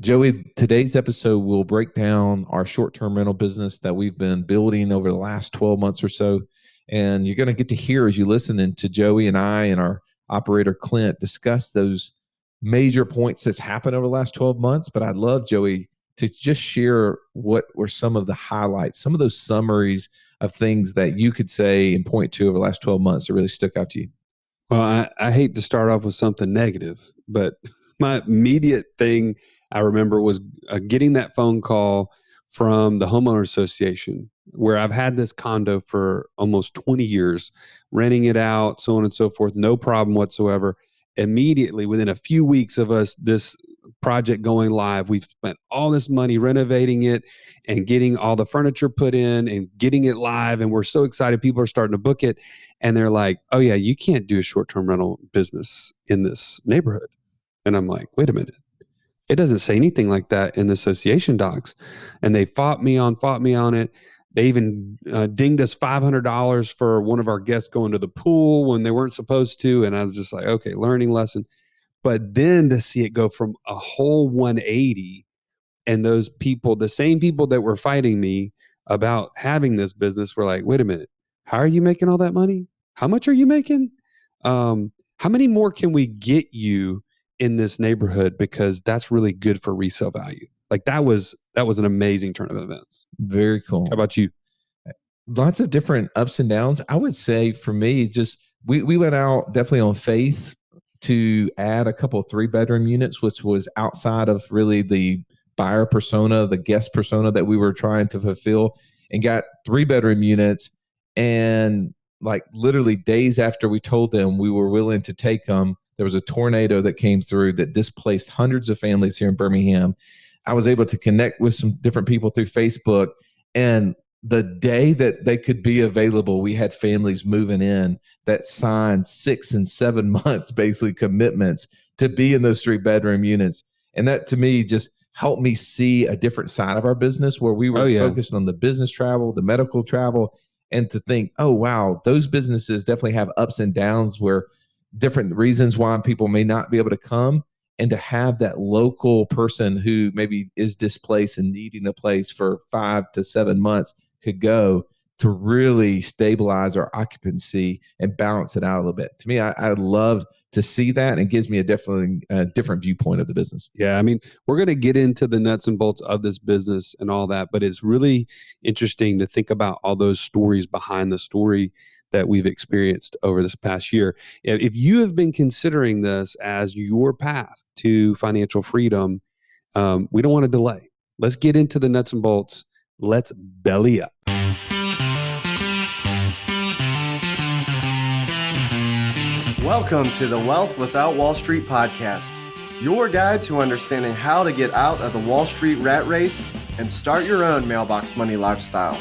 Joey, today's episode will break down our short-term rental business that we've been building over the last 12 months or so. And you're going to get to hear as you listen to Joey and I and our operator Clint discuss those major points that's happened over the last 12 months. But I'd love, Joey, to just share what were some of the highlights, some of those summaries of things that you could say and point to over the last 12 months that really stuck out to you. Well, I hate to start off with something negative, but my immediate thing I remember was getting that phone call from the homeowner association where I've had this condo for almost 20 years, renting it out, so on and so forth, no problem whatsoever. Immediately, within a few weeks of this project going live, we've spent all this money renovating it and getting all the furniture put in and getting it live. And we're so excited. People are starting to book it. And they're like, oh yeah, you can't do a short-term rental business in this neighborhood. And I'm like, wait a minute. It doesn't say anything like that in the association docs. And they fought me on it. They even dinged us $500 for one of our guests going to the pool when they weren't supposed to. And I was just like, okay, learning lesson. But then to see it go from a whole 180 and those people, the same people that were fighting me about having this business were like, wait a minute, how are you making all that money? How much are you making? How many more can we get you in this neighborhood? Because that's really good for resale value. Like that was an amazing turn of events. Very cool. How about you? Lots of different ups and downs. I would say for me, just we went out definitely on faith to add a couple of 3-bedroom units, which was outside of really the buyer persona, the guest persona that we were trying to fulfill, and got 3-bedroom units. And like literally days after we told them we were willing to take them, there was a tornado that came through that displaced hundreds of families here in Birmingham. I was able to connect with some different people through Facebook, and the day that they could be available, we had families moving in that signed 6 and 7 months, basically commitments to be in those 3-bedroom units. And that to me just helped me see a different side of our business where we were focused on the business travel, the medical travel, and to think, oh, wow, those businesses definitely have ups and downs where different reasons why people may not be able to come, and to have that local person who maybe is displaced and needing a place for 5 to 7 months could go to really stabilize our occupancy and balance it out a little bit. To me, I love to see that, and it gives me a definitely different viewpoint of the business. Yeah, I mean, we're going to get into the nuts and bolts of this business and all that, but it's really interesting to think about all those stories behind the story that we've experienced over this past year. If you have been considering this as your path to financial freedom, we don't want to delay. Let's get into the nuts and bolts. Let's belly up. Welcome to the Wealth Without Wall Street podcast, your guide to understanding how to get out of the Wall Street rat race and start your own mailbox money lifestyle.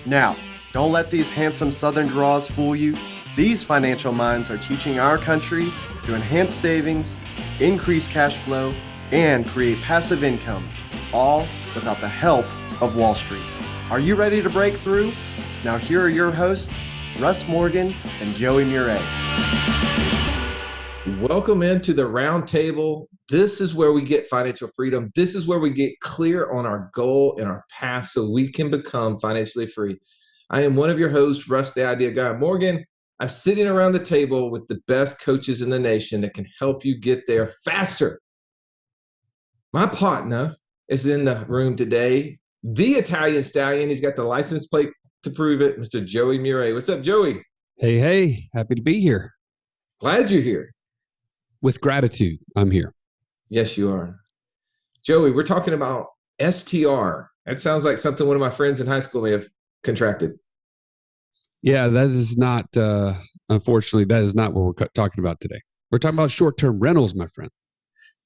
Now, don't let these handsome Southern draws fool you. These financial minds are teaching our country to enhance savings, increase cash flow, and create passive income, all without the help of Wall Street. Are you ready to break through? Now here are your hosts, Russ Morgan and Joey Murray. Welcome into the round table. This is where we get financial freedom. This is where we get clear on our goal and our path so we can become financially free. I am one of your hosts, Russ, the Idea Guy Morgan. I'm sitting around the table with the best coaches in the nation that can help you get there faster. My partner is in the room today, the Italian Stallion. He's got the license plate to prove it, Mr. Joey Murray. What's up, Joey? Hey, happy to be here. Glad you're here. With gratitude, I'm here. Yes, you are. Joey, we're talking about STR. That sounds like something one of my friends in high school may have contracted. Yeah, that is not, unfortunately, that is not what we're talking about today. We're talking about short-term rentals, my friend.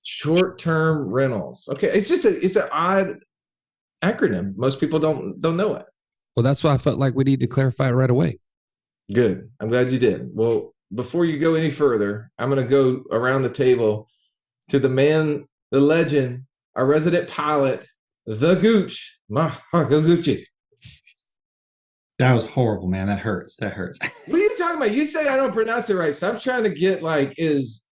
Short-term rentals. Okay, it's an odd acronym. Most people don't know it. Well, that's why I felt like we need to clarify it right away. Good. I'm glad you did. Well, before you go any further, I'm going to go around the table to the man, the legend, our resident pilot, the Gooch, Marco Gucci. That was horrible, man. That hurts. What are you talking about? You say I don't pronounce it right, so I'm trying to get like, is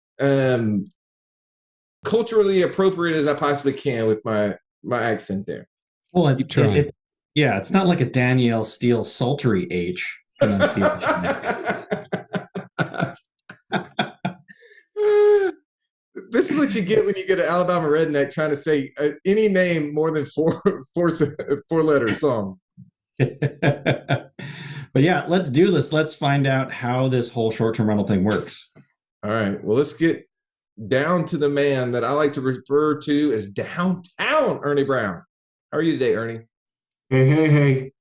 culturally appropriate as I possibly can with my accent there. Well, Keep trying. it's not like a Danielle Steele sultry H pronunciation. This is what you get when you get an Alabama redneck trying to say any name more than four letters long. But yeah, let's do this. Let's find out how this whole short-term rental thing works. All right. Well, let's get down to the man that I like to refer to as downtown Ernie Brown. How are you today, Ernie? Hey.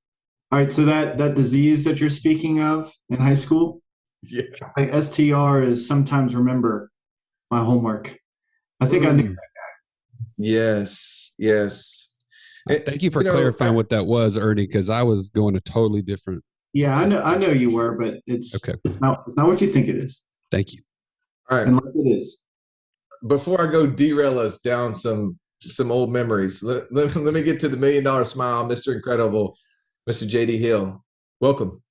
All right, so that disease that you're speaking of in high school, Yeah. like STR is sometimes remember my homework. I think I knew that. Yes. Thank you for clarifying what that was, Ernie, because I was going a totally different. Yeah, I know you were, but it's Okay. it's not what you think it is, Thank you. All right. unless it is. Before I go derail us down some old memories, let me get to the $1 million smile, Mr. Incredible, Mr. JD Hill. Welcome.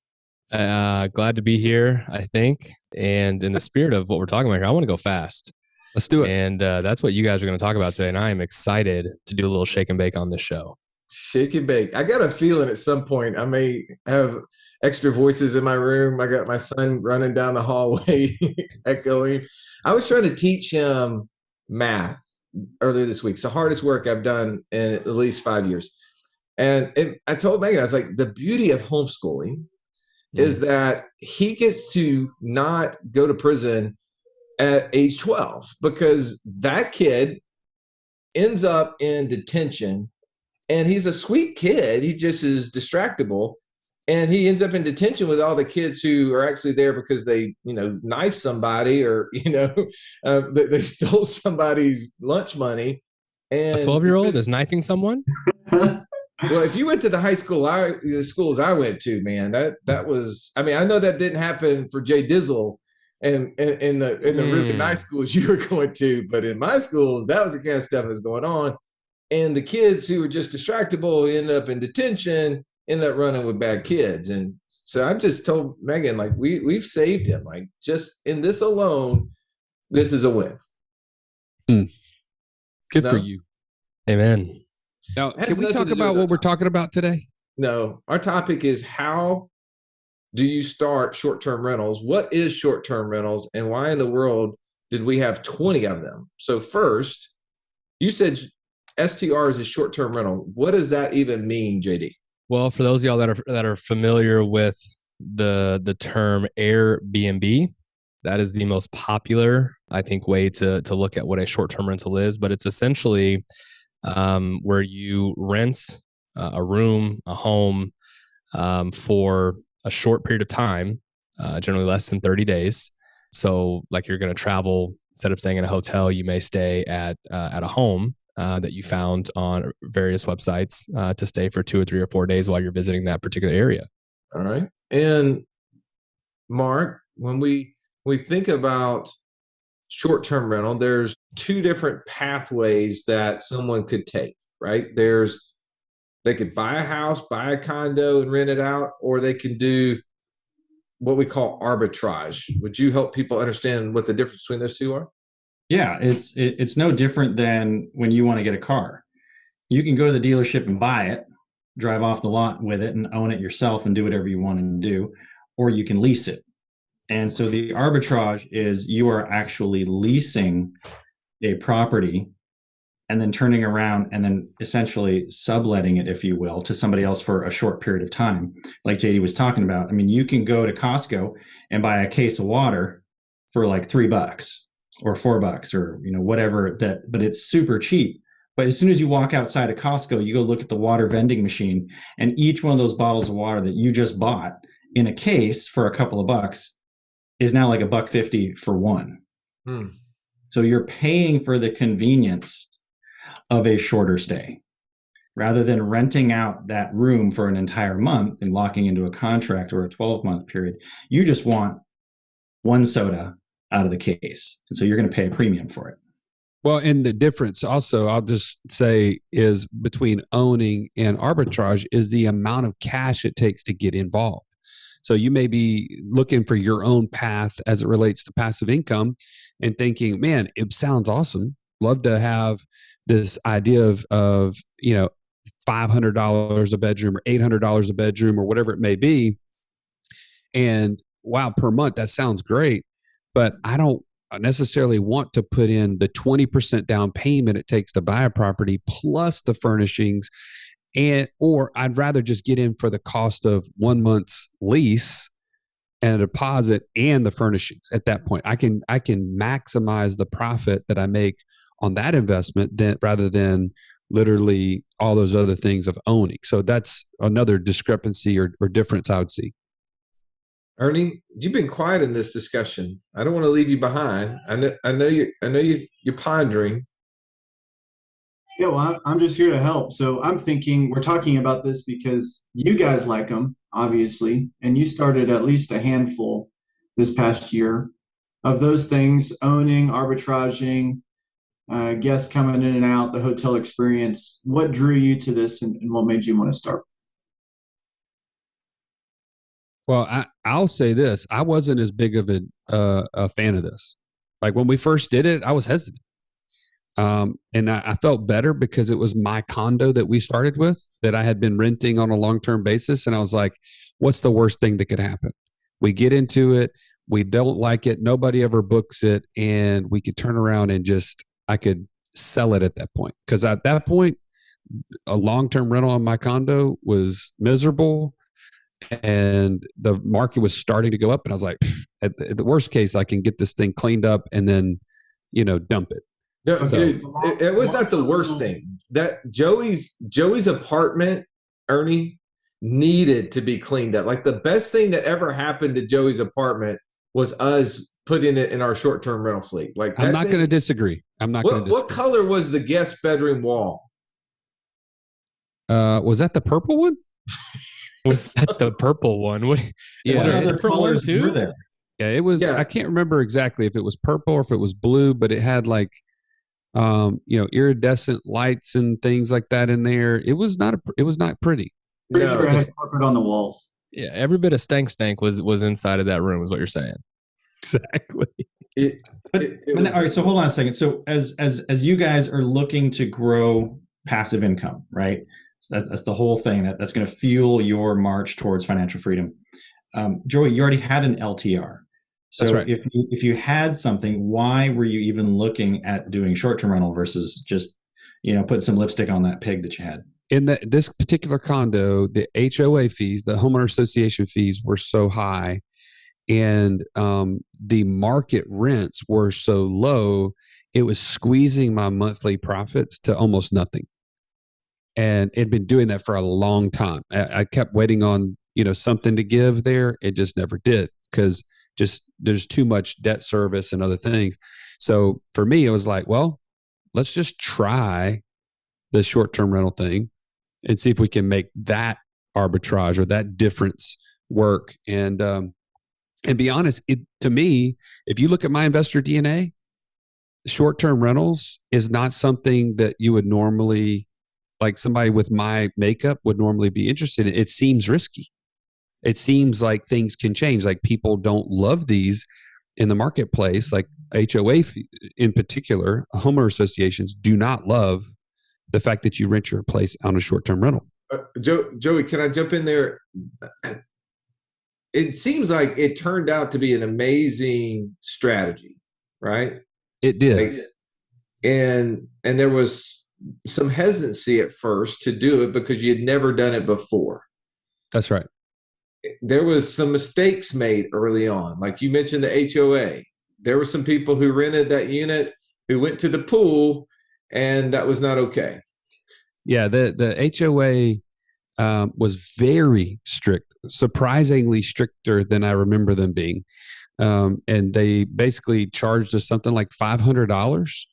Glad to be here, I think. And in the spirit of what we're talking about here, I want to go fast. Let's do it. And that's what you guys are going to talk about today. And I am excited to do a little shake and bake on this show. Shake and bake. I got a feeling at some point I may have extra voices in my room. I got my son running down the hallway echoing. I was trying to teach him math earlier this week. It's the hardest work I've done in at least 5 years. And I told Megan, I was like, the beauty of homeschooling is that he gets to not go to prison at age 12 because that kid ends up in detention. And he's a sweet kid. He just is distractible. And he ends up in detention with all the kids who are actually there because they, knifed somebody or, they stole somebody's lunch money. And A 12-year-old is knifing someone? well, if you went to the the schools I went to, man, that was, I know that didn't happen for Jay Dizzle and in the really nice schools you were going to, but in my schools, that was the kind of stuff that was going on. And the kids who were just distractible end up in detention, end up running with bad kids. And so I just told Megan, like, we've saved him. Like, just in this alone, this is a win. Good for you. Amen. Now, can we talk about what we're talking about today? No, our topic is how do you start short-term rentals? What is short-term rentals and why in the world did we have 20 of them? So first, you said STR is a short-term rental. What does that even mean, JD? Well, for those of y'all that are familiar with the term Airbnb, that is the most popular, I think, way to look at what a short-term rental is. But it's essentially where you rent a room, a home for a short period of time, generally less than 30 days. So like you're going to travel, instead of staying in a hotel, you may stay at a home that you found on various websites to stay for 2 or 3 or 4 days while you're visiting that particular area. All right. And Mark, when we think about short-term rental, there's 2 different pathways that someone could take, right? They could buy a house, buy a condo and rent it out, or they can do what we call arbitrage. Would you help people understand what the difference between those 2 are? Yeah, it's no different than when you want to get a car. You can go to the dealership and buy it, drive off the lot with it and own it yourself and do whatever you want to do, or you can lease it. And so the arbitrage is you are actually leasing a property and then turning around and then essentially subletting it, if you will, to somebody else for a short period of time. Like JD was talking about. I mean, you can go to Costco and buy a case of water for like $3 or $4 or, whatever that, but it's super cheap. But as soon as you walk outside of Costco, you go look at the water vending machine, and each one of those bottles of water that you just bought in a case for a couple of bucks is now like $1.50 for one. So you're paying for the convenience of a shorter stay rather than renting out that room for an entire month and locking into a contract or a 12-month period. You just want one soda out of the case. And so you're going to pay a premium for it. Well, and the difference also, I'll just say, is between owning and arbitrage is the amount of cash it takes to get involved. So you may be looking for your own path as it relates to passive income and thinking, man, it sounds awesome. love to have this idea of $500 a bedroom or $800 a bedroom or whatever it may be. And wow, per month, that sounds great, but I don't necessarily want to put in the 20% down payment it takes to buy a property plus the furnishings, or I'd rather just get in for the cost of 1 month's lease and a deposit and the furnishings. At that point, I can maximize the profit that I make on that investment rather than literally all those other things of owning. So that's another discrepancy or difference I would see. Ernie, you've been quiet in this discussion. I don't want to leave you behind. I know you're pondering. Yeah, well, I'm just here to help. So I'm thinking we're talking about this because you guys like them, obviously, and you started at least a handful this past year of those things: owning, arbitraging, guests coming in and out, the hotel experience. What drew you to this, and what made you want to start? Well, I'll say this: I wasn't as big of a fan of this. Like when we first did it, I was hesitant. And I felt better because it was my condo that we started with that I had been renting on a long-term basis. And I was like, what's the worst thing that could happen? We get into it. We don't like it. Nobody ever books it. And we could turn around and I could sell it at that point. Because at that point, a long-term rental on my condo was miserable and the market was starting to go up. And I was like, at the worst case, I can get this thing cleaned up and then, dump it. No, dude, it was not the worst thing. That Joey's apartment, Ernie, needed to be cleaned up. Like the best thing that ever happened to Joey's apartment was us putting it in our short-term rental fleet. Like I'm not going to disagree. What color was the guest bedroom wall? Was that the purple one? Was that the ppurple one? What? Yeah. Is there a Other different one colors too? were there? Yeah, it was. Yeah. I can't remember exactly if it was purple or if it was blue, but it had like, iridescent lights and things like that in there. It was not pretty. Pretty No, sure it had carpet on the walls. Yeah, every bit of stank was inside of that room, is what you're saying. Exactly. All right, so hold on a second. So as you guys are looking to grow passive income, right? So that's the whole thing that's going to fuel your march towards financial freedom. Joey, you already had an LTR. So That's right. if you had something, why were you even looking at doing short-term rental versus just, putting some lipstick on that pig that you had? In this particular condo, the HOA fees, the homeowner association fees, were so high, and the market rents were so low, it was squeezing my monthly profits to almost nothing. And it'd been doing that for a long time. I kept waiting on something to give there. It just never did because there's too much debt service and other things. So for me, it was like, well, let's just try the short-term rental thing and see if we can make that arbitrage or that difference work. And be honest, to me, if you look at my investor DNA, short-term rentals is not something that you would normally, like somebody with my makeup would normally be interested in. It seems risky. It seems like things can change. Like people don't love these in the marketplace. Like HOA in particular, homeowner associations do not love the fact that you rent your place on a short-term rental. Joey, can I jump in there? It seems like it turned out to be an amazing strategy, right? It did. And there was some hesitancy at first to do it because you had never done it before. That's right. There was some mistakes made early on. Like you mentioned the HOA. There were some people who rented that unit who went to the pool, and that was not okay. Yeah, the HOA was very strict, surprisingly stricter than I remember them being. And they basically charged us something like $500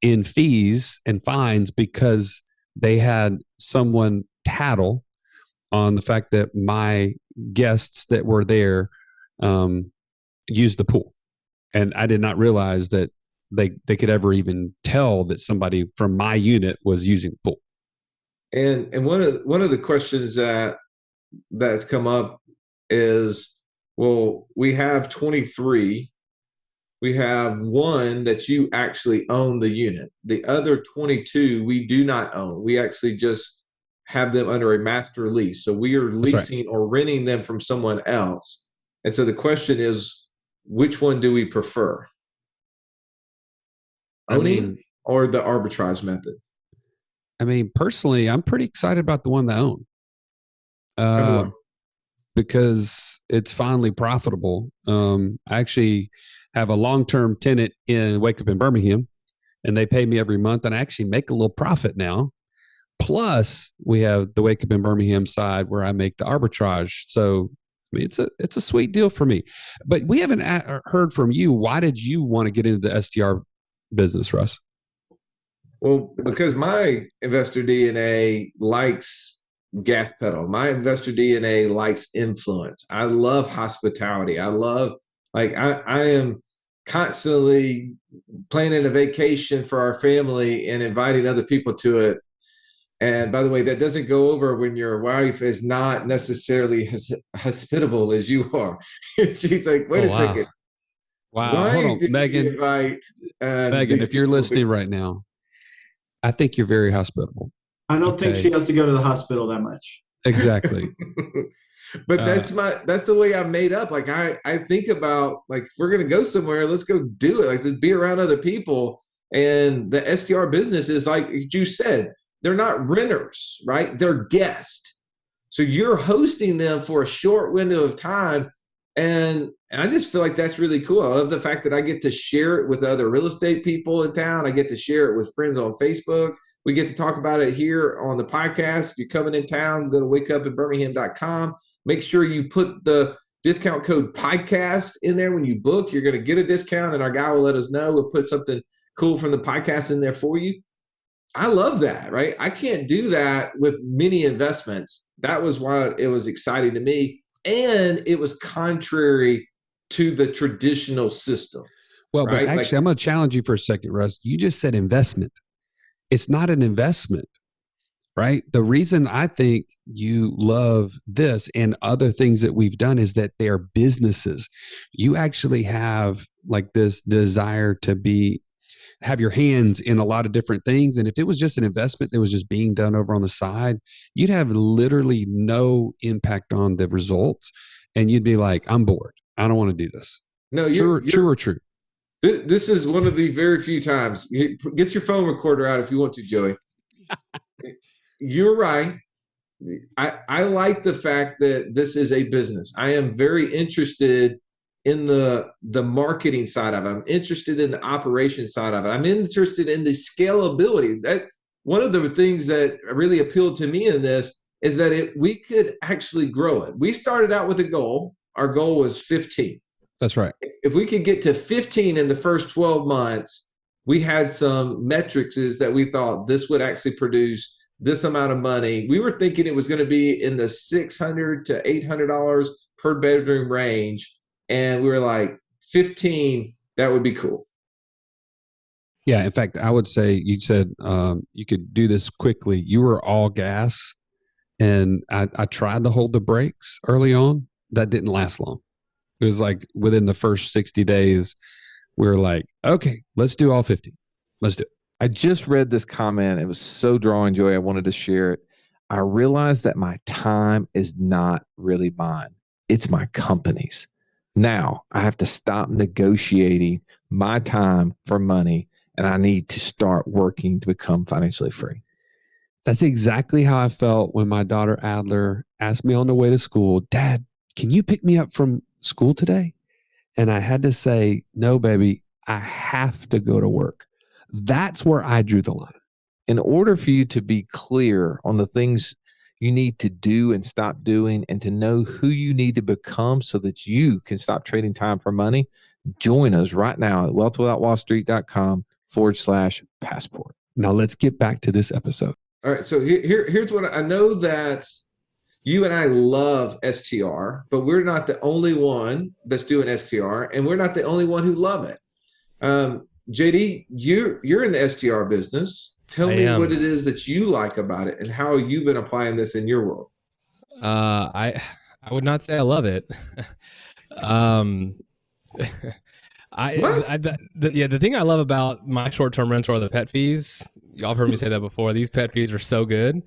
in fees and fines because they had someone tattle on the fact that my guests that were there used the pool. And I did not realize that they could ever even tell that somebody from my unit was using the pool. And one of the questions that's come up is, well, we have 23 we have one that you actually own the unit. The other 22 we do not own. We actually just have them under a master lease. So we are leasing or renting them from someone else. And so the question is, which one do we prefer? Owning or the arbitrage method? I mean, personally, I'm pretty excited about the one that I own. Because it's finally profitable. I actually have a long-term tenant in Wake Up in Birmingham, and they pay me every month, and I actually make a little profit now. Plus, we have the Wake Up in Birmingham side where I make the arbitrage. So, I mean, it's a sweet deal for me. But we haven't heard from you. Why did you want to get into the STR business, Russ? Well, because my investor DNA likes gas pedal. My investor DNA likes influence. I love hospitality. I am constantly planning a vacation for our family and inviting other people to it. And by the way, that doesn't go over when your wife is not necessarily as hospitable as you are. She's like, wait a second. Wow. Hold on, Megan. Megan, if you're listening right now, I think you're very hospitable. I don't think she has to go to the hospital that much. Exactly. But that's the way I'm made up. Like I think about, like, if we're going to go somewhere, let's go do it. Like, to be around other people. And the STR business is, like you said, they're not renters, right? They're guests. So you're hosting them for a short window of time. And I just feel like that's really cool. I love the fact that I get to share it with other real estate people in town. I get to share it with friends on Facebook. We get to talk about it here on the podcast. If you're coming in town, go to wakeupinbirmingham.com. Make sure you put the discount code podcast in there when you book. You're going to get a discount, and our guy will let us know. We'll put something cool from the podcast in there for you. I love that, right? I can't do that with many investments. That was why it was exciting to me. And it was contrary to the traditional system. Well, right? But actually, I'm going to challenge you for a second, Russ. You just said investment. It's not an investment, right? The reason I think you love this and other things that we've done is that they're businesses. You actually have like this desire to have your hands in a lot of different things. And if it was just an investment that was just being done over on the side, you'd have literally no impact on the results. And you'd be like, I'm bored. I don't want to do this. No, true or true? This is one of the very few times. Get your phone recorder out if you want to, Joey. You're right. I like the fact that this is a business. I am very interested in the marketing side of it. I'm interested in the operation side of it. I'm interested in the scalability. That one of the things that really appealed to me in this is that we could actually grow it. We started out with a goal. Our goal was 15. That's right. If we could get to 15 in the first 12 months, we had some metrics that we thought this would actually produce this amount of money. We were thinking it was going to be in the $600 to $800 per bedroom range. And we were like, 15, that would be cool. Yeah. In fact, I would say you said you could do this quickly. You were all gas. And I tried to hold the brakes early on. That didn't last long. It was like within the first 60 days, we were like, okay, let's do all 50. Let's do it. I just read this comment. It was so drawing, Joy. I wanted to share it. I realized that my time is not really mine. It's my company's. Now I have to stop negotiating my time for money, and I need to start working to become financially free. That's exactly how I felt when my daughter Adler asked me on the way to school, Dad, can you pick me up from school today? And I had to say, no, baby, I have to go to work. That's where I drew the line. In order for you to be clear on the things you need to do and stop doing, and to know who you need to become so that you can stop trading time for money, join us right now at wealthwithoutwallstreet.com/passport. Now let's get back to this episode. All right. So here's what I know, that you and I love STR, but we're not the only one that's doing STR, and we're not the only one who love it. JD, you're in the STR business. Tell me what it is that you like about it and how you've been applying this in your world. I would not say I love it. The thing I love about my short-term rental are the pet fees. Y'all have heard me say that before. These pet fees are so good.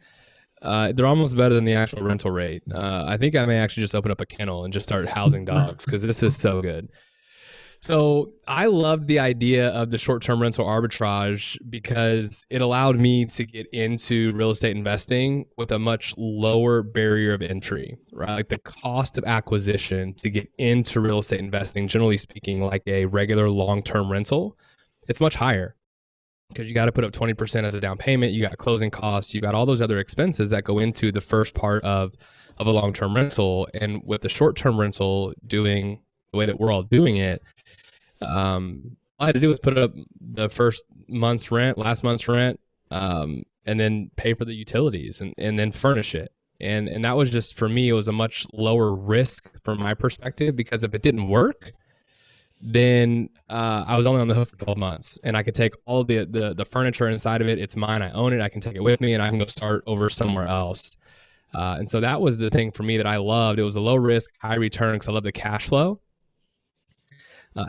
They're almost better than the actual rental rate. I think I may actually just open up a kennel and just start housing dogs because this is so good. So I loved the idea of the short-term rental arbitrage because it allowed me to get into real estate investing with a much lower barrier of entry, right? Like the cost of acquisition to get into real estate investing, generally speaking, like a regular long-term rental, it's much higher because you got to put up 20% as a down payment. You got closing costs. You got all those other expenses that go into the first part of a long-term rental. And with the short-term rental doing the way that we're all doing it, all I had to do was put up the first month's rent, last month's rent, and then pay for the utilities and then furnish it. And that was just, for me, it was a much lower risk from my perspective, because if it didn't work, then I was only on the hook for 12 months, and I could take all the furniture inside of it. It's mine. I own it. I can take it with me, and I can go start over somewhere else. And so that was the thing for me that I loved. It was a low risk, high return, because I love the cash flow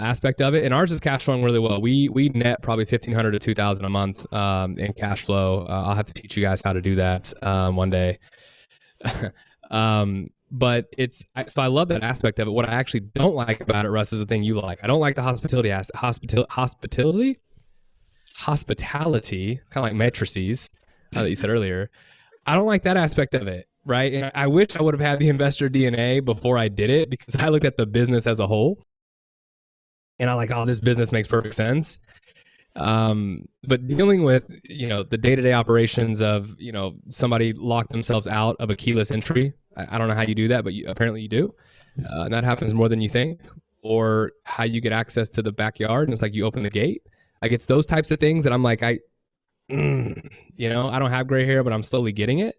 aspect of it. And ours is cash flowing really well. We net probably $1,500 to $2,000 a month in cash flow. I'll have to teach you guys how to do that one day. But so I love that aspect of it. What I actually don't like about it, Russ, is the thing you like. I don't like the hospitality, kind of like matrices that you said earlier. I don't like that aspect of it, right? And I wish I would have had the investor DNA before I did it, because I looked at the business as a whole. And I'm like, oh, this business makes perfect sense. But dealing with, the day-to-day operations of, somebody locked themselves out of a keyless entry. I don't know how you do that, but apparently you do. And that happens more than you think. Or how you get access to the backyard, and it's like you open the gate. Like, it's those types of things that I'm like, I don't have gray hair, but I'm slowly getting it.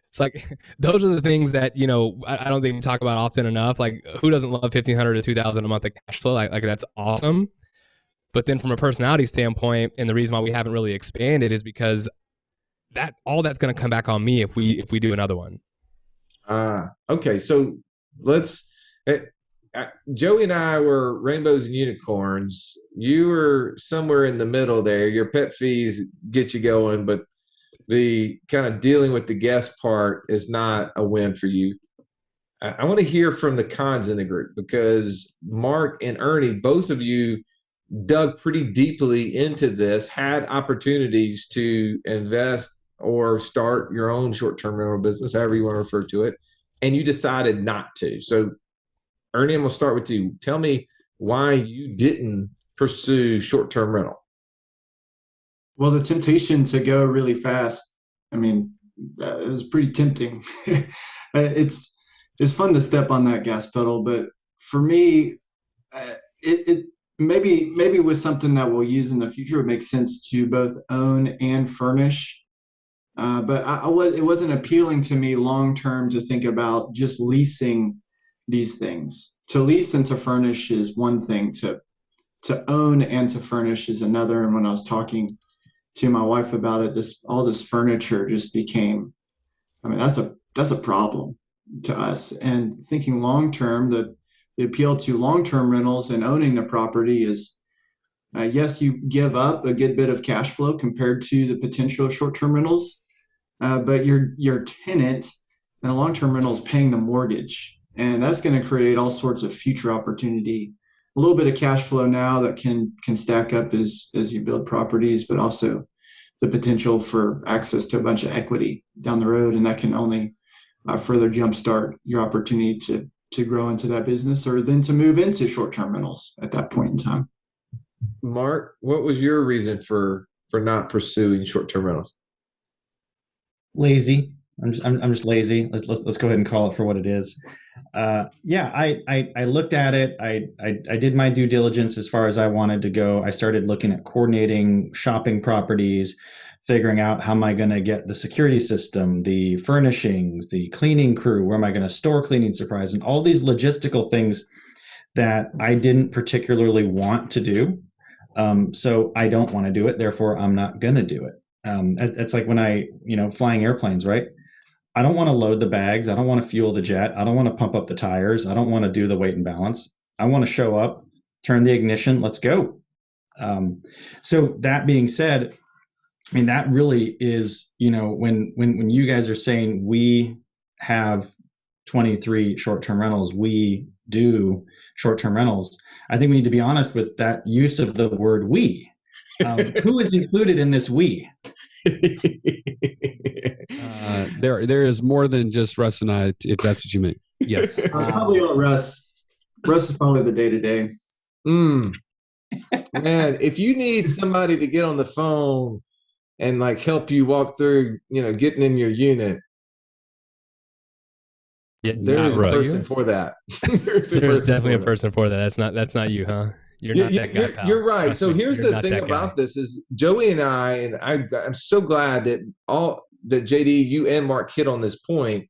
It's like, those are the things that, I don't think we talk about often enough. Like, who doesn't love $1,500 to $2,000 a month of cash flow? Like that's awesome. But then from a personality standpoint, and the reason why we haven't really expanded is because all that's going to come back on me if we do another one. Okay. So Joey and I were rainbows and unicorns. You were somewhere in the middle there. Your pet fees get you going, but the kind of dealing with the guest part is not a win for you. I want to hear from the cons in the group, because Mark and Ernie, both of you dug pretty deeply into this, had opportunities to invest or start your own short-term rental business, however you want to refer to it, and you decided not to. So, Ernie, I'm going to start with you. Tell me why you didn't pursue short-term rental. Well, the temptation to go really fast, it was pretty tempting. It's fun to step on that gas pedal, but for me, it maybe with something that we'll use in the future, it makes sense to both own and furnish. But it wasn't appealing to me long term to think about just leasing these things. To lease and to furnish is one thing. To own and to furnish is another. And when I was talking to my wife about it, all this furniture just became, that's a problem to us. And thinking long term, the appeal to long-term rentals and owning the property is, yes, you give up a good bit of cash flow compared to the potential short-term rentals, but your tenant in a long-term rental is paying the mortgage, and that's going to create all sorts of future opportunity. A little bit of cash flow now that can stack up as you build properties, but also the potential for access to a bunch of equity down the road, and that can only further jumpstart your opportunity to grow into that business, or then to move into short-term rentals at that point in time. Mark, what was your reason for not pursuing short-term rentals? Lazy. I'm just lazy. Let's go ahead and call it for what it is. I looked at it. I did my due diligence as far as I wanted to go. I started looking at coordinating shopping properties, figuring out how am I going to get the security system, the furnishings, the cleaning crew, where am I going to store cleaning supplies, and all these logistical things that I didn't particularly want to do. So I don't want to do it. Therefore, I'm not going to do it. It's like when flying airplanes, right? I don't want to load the bags. I don't want to fuel the jet. I don't want to pump up the tires. I don't want to do the weight and balance. I want to show up, turn the ignition, let's go. So that being said, I mean, that really is, when you guys are saying we have 23 short-term rentals, we do short-term rentals, I think we need to be honest with that use of the word we. Who is included in this we? There is more than just Russ and I, if that's what you mean. Yes. Probably on Russ. Russ is probably the day-to-day. Man, if you need somebody to get on the phone and like help you walk through, getting in your unit, there's a person for that. There's definitely a person for that. That's not you, huh? You're not that guy, pal. You're right. So here's the thing that about this is Joey and I'm so glad that JD, you and Mark hit on this point.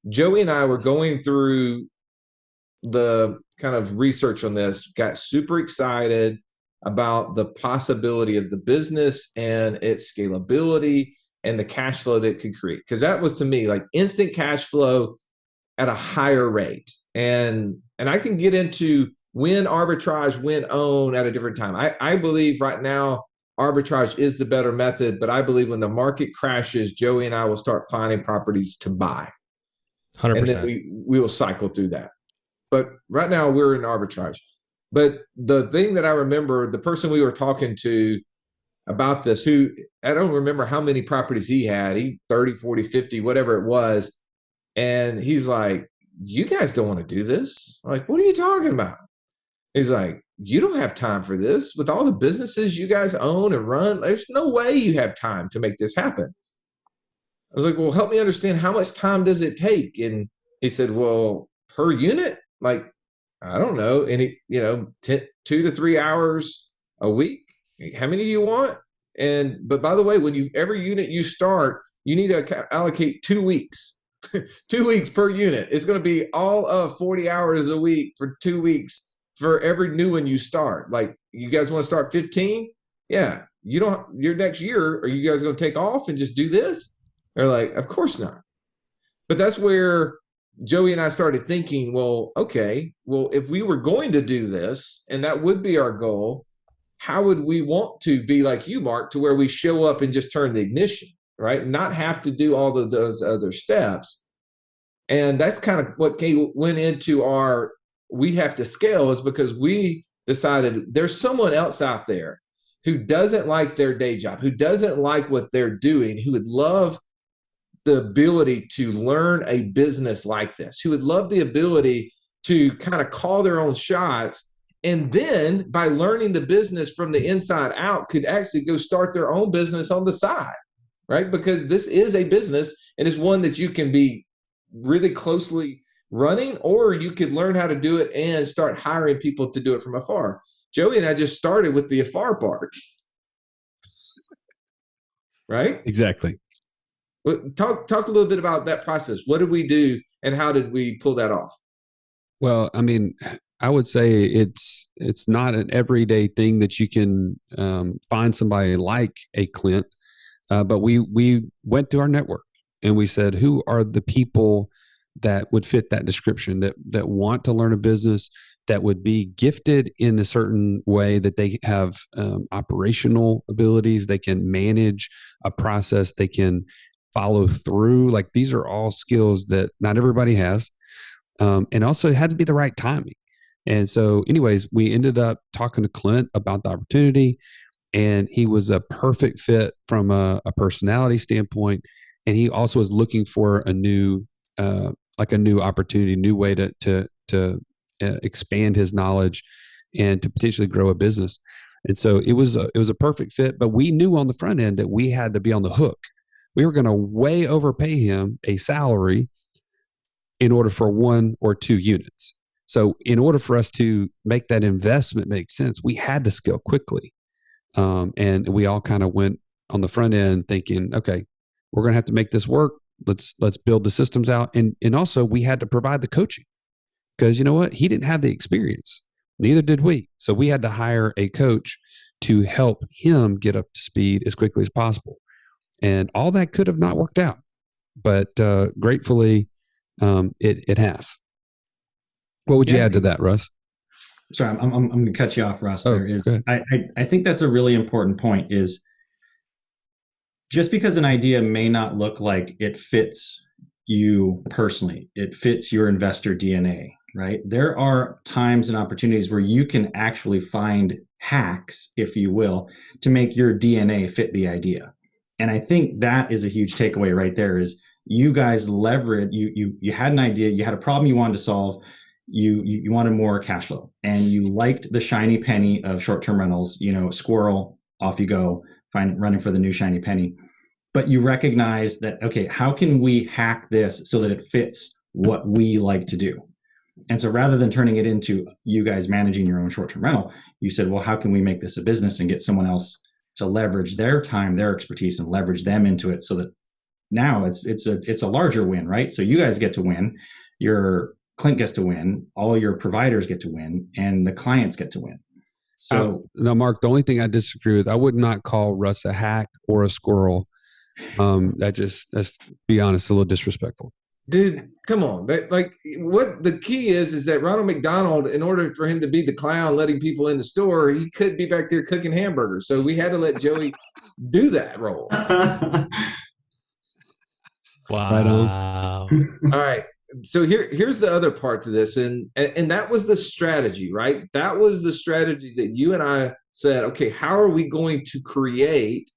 Joey and I were going through the kind of research on this, got super excited about the possibility of the business and its scalability and the cash flow that it could create. Because that was, to me, like instant cash flow at a higher rate. And I can get into when arbitrage, when own at a different time. I believe right now arbitrage is the better method, but I believe when the market crashes, Joey and I will start finding properties to buy. 100%. And then we will cycle through that. But right now we're in arbitrage. But the thing that I remember, the person we were talking to about this, who I don't remember how many properties he had, 30, 40, 50, whatever it was. And he's like, you guys don't want to do this. I'm like, what are you talking about? He's like, you don't have time for this. With all the businesses you guys own and run, there's no way you have time to make this happen. I was like, well, help me understand, how much time does it take? And he said, well, per unit, like, I don't know, any, 2 to 3 hours a week. How many do you want? But by the way, every unit you start, you need to allocate 2 weeks, 2 weeks per unit. It's going to be all of 40 hours a week for 2 weeks for every new one you start. Like, you guys want to start 15? Yeah. Your next year, are you guys going to take off and just do this? They're like, of course not. But that's where Joey and I started thinking, well, okay, if we were going to do this, and that would be our goal, how would we want to be like you, Mark, to where we show up and just turn the ignition, right? Not have to do all of those other steps. And that's kind of what went into we have to scale, is because we decided there's someone else out there who doesn't like their day job, who doesn't like what they're doing, who would love the ability to learn a business like this, who would love the ability to kind of call their own shots. And then by learning the business from the inside out, could actually go start their own business on the side, right? Because this is a business, and it's one that you can be really closely running, or you could learn how to do it and start hiring people to do it from afar. Joey and I just started with the afar part, right? Exactly. Talk a little bit about that process. What did we do, and how did we pull that off? Well, I mean, I would say it's not an everyday thing that you can find somebody like a Clint, but we went to our network and we said, who are the people that would fit that description, that want to learn a business, that would be gifted in a certain way, that they have operational abilities, they can manage a process, they can follow through. Like, these are all skills that not everybody has. And also it had to be the right timing. And so anyways, we ended up talking to Clint about the opportunity, and he was a perfect fit from a personality standpoint. And he also was looking for a new opportunity, new way to expand his knowledge and to potentially grow a business. And so it was a perfect fit, but we knew on the front end that we had to be on the hook. We were going to way overpay him a salary in order for 1 or 2 units. So in order for us to make that investment make sense, we had to scale quickly. And we all kind of went on the front end thinking, okay, we're going to have to make this work. Let's build the systems out. And also we had to provide the coaching, because you know what? He didn't have the experience. Neither did we. So we had to hire a coach to help him get up to speed as quickly as possible. And all that could have not worked out, but gratefully, it has. What would you add to that, Russ? sorry, I'm going to cut you off, Russ. Oh, There is, go ahead. I think that's a really important point. Is just because an idea may not look like it fits you personally, it fits your investor DNA, right? There are times and opportunities where you can actually find hacks, if you will, to make your DNA fit the idea. And I think that is a huge takeaway right there. Is you guys leverage, you had an idea, you had a problem you wanted to solve, you wanted more cash flow, and you liked the shiny penny of short-term rentals, squirrel, off you go, running for the new shiny penny. But you recognize that, okay, how can we hack this so that it fits what we like to do? And so rather than turning it into you guys managing your own short-term rental, you said, well, how can we make this a business and get someone else to leverage their time, their expertise, and leverage them into it, so that now it's a larger win, right? So you guys get to win, your Clint gets to win, all your providers get to win, and the clients get to win. So now, Mark, the only thing I disagree with, I would not call Russ a hack or a squirrel. That's, be honest, a little disrespectful. Dude, come on. Like, what the key is that Ronald McDonald, in order for him to be the clown letting people in the store, he could be back there cooking hamburgers. So we had to let Joey do that role. Wow. Right on. All right. So here's the other part to this. And that was the strategy, right? That was the strategy that you and I said, okay, how are we going to create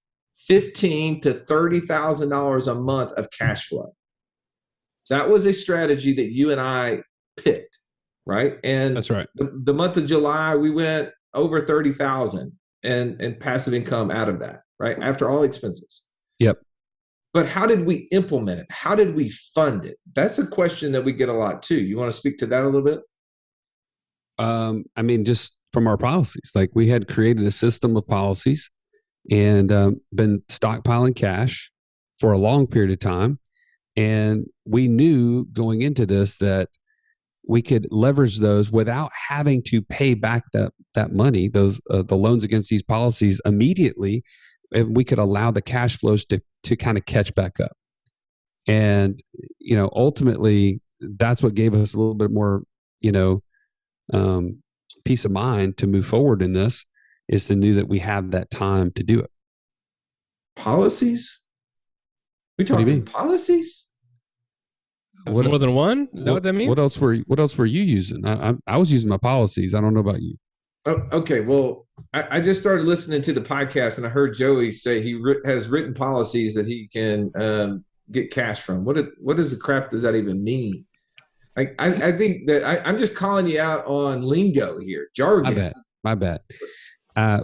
$15,000 to $30,000 a month of cash flow? That was a strategy that you and I picked, right? And That's right. The month of July, we went over 30,000 and passive income out of that, right? After all expenses. Yep. But how did we implement it? How did we fund it? That's a question that we get a lot too. You want to speak to that a little bit? I mean, just from our policies, like we had created a system of policies and been stockpiling cash for a long period of time. And we knew going into this that we could leverage those without having to pay back that money, those the loans against these policies immediately. And we could allow the cash flows to kind of catch back up. And, ultimately that's what gave us a little bit more, peace of mind to move forward in this, is to know that we have that time to do it. Policies? We What do you talking mean? policies? That's more than one? Is that what that means? What else were you using? I was using my policies. I don't know about you. Oh, okay. Well, I just started listening to the podcast and I heard Joey say he has written policies that he can get cash from. What is the crap does that even mean? I think that I'm just calling you out on lingo here, jargon. My bad.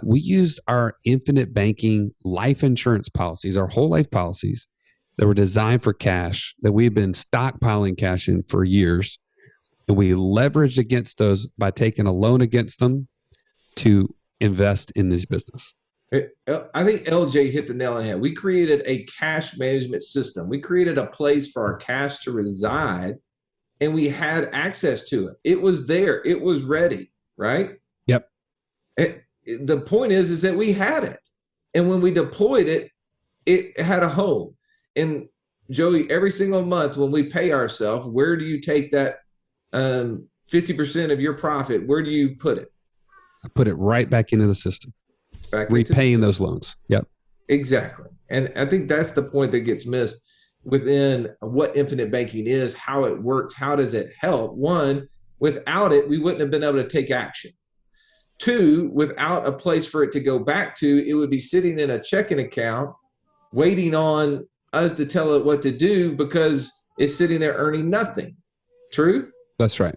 We used our infinite banking life insurance policies, our whole life policies that were designed for cash, that we've been stockpiling cash in for years. And we leveraged against those by taking a loan against them to invest in this business. I think LJ hit the nail on the head. We created a cash management system. We created a place for our cash to reside, and we had access to it. It was there. It was ready, right? Yep. The point is that we had it. And when we deployed it, it had a home. And Joey, every single month when we pay ourselves, where do you take that 50% of your profit? Where do you put it? I put it right back into the system, repaying those loans. Yep. Exactly. And I think that's the point that gets missed within what infinite banking is, how it works, how does it help? One, without it, we wouldn't have been able to take action. Two, without a place for it to go back to, it would be sitting in a checking account waiting on us to tell it what to do because it's sitting there earning nothing. True? That's right.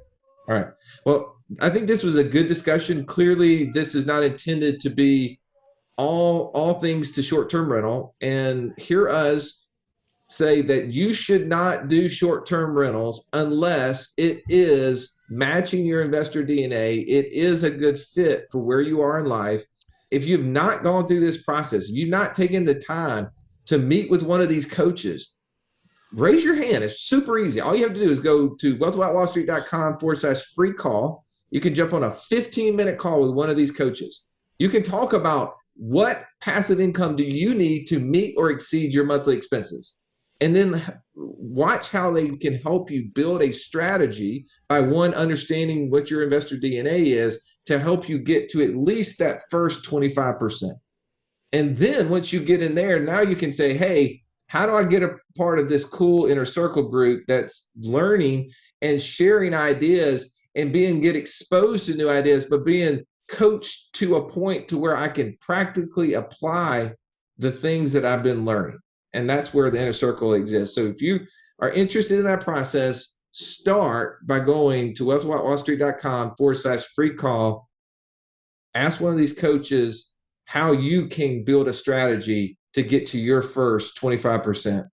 All right. Well, I think this was a good discussion. Clearly, this is not intended to be all things to short-term rental. And hear us say that you should not do short-term rentals unless it is matching your investor DNA. It is a good fit for where you are in life. If you've not gone through this process, if you've not taken the time to meet with one of these coaches, raise your hand. It's super easy. All you have to do is go to wealthwithoutwallstreet.com/free call. You can jump on a 15-minute call with one of these coaches. You can talk about what passive income do you need to meet or exceed your monthly expenses. And then watch how they can help you build a strategy by, one, understanding what your investor DNA is, to help you get to at least that first 25%. And then once you get in there, now you can say, hey, how do I get a part of this cool inner circle group that's learning and sharing ideas and get exposed to new ideas, but being coached to a point to where I can practically apply the things that I've been learning. And that's where the inner circle exists. So if you are interested in that process, start by going to wealthwithoutwallstreet.com/free call. Ask one of these coaches how you can build a strategy to get to your first 25%.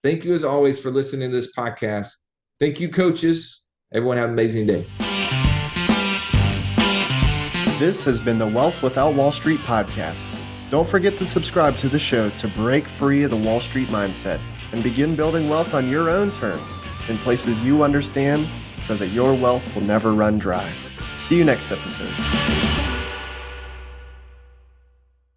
Thank you as always for listening to this podcast. Thank you, coaches. Everyone have an amazing day. This has been the Wealth Without Wall Street podcast. Don't forget to subscribe to the show to break free of the Wall Street mindset and begin building wealth on your own terms in places you understand so that your wealth will never run dry. See you next episode.